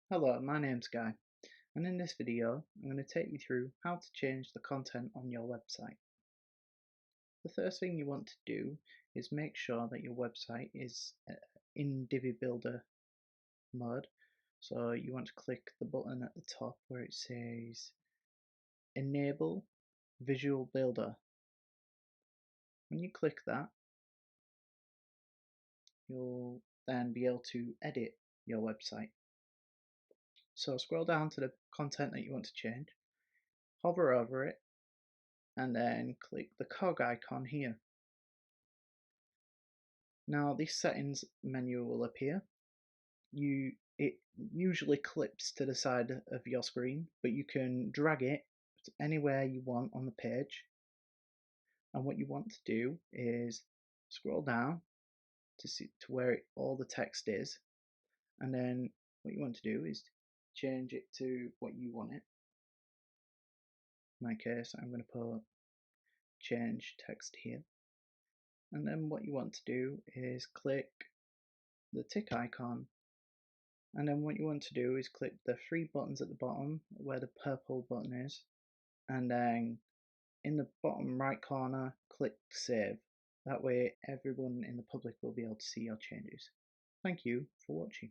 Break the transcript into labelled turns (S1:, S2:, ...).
S1: Hello, my name's Guy, and in this video I'm going to take you through how to change the content on your website. The first thing you want to do is make sure that your website is in Divi Builder mode. So you want to click the button at the top where it says Enable Visual Builder. When you click that, you'll then be able to edit your website. So scroll down to the content that you want to change, hover over it, and then click the cog icon here. Now this settings menu will appear. It usually clips to the side of your screen, but you can drag it anywhere you want on the page. And what you want to do is scroll down to see to where all the text is, and then what you want to do is change it to what you want it. In my case, I'm going to put change text here. And then what you want to do is click the tick icon, and then what you want to do is click the three buttons at the bottom where the purple button is, and then in the bottom right corner click save. That way everyone in the public will be able to see your changes. Thank you for watching.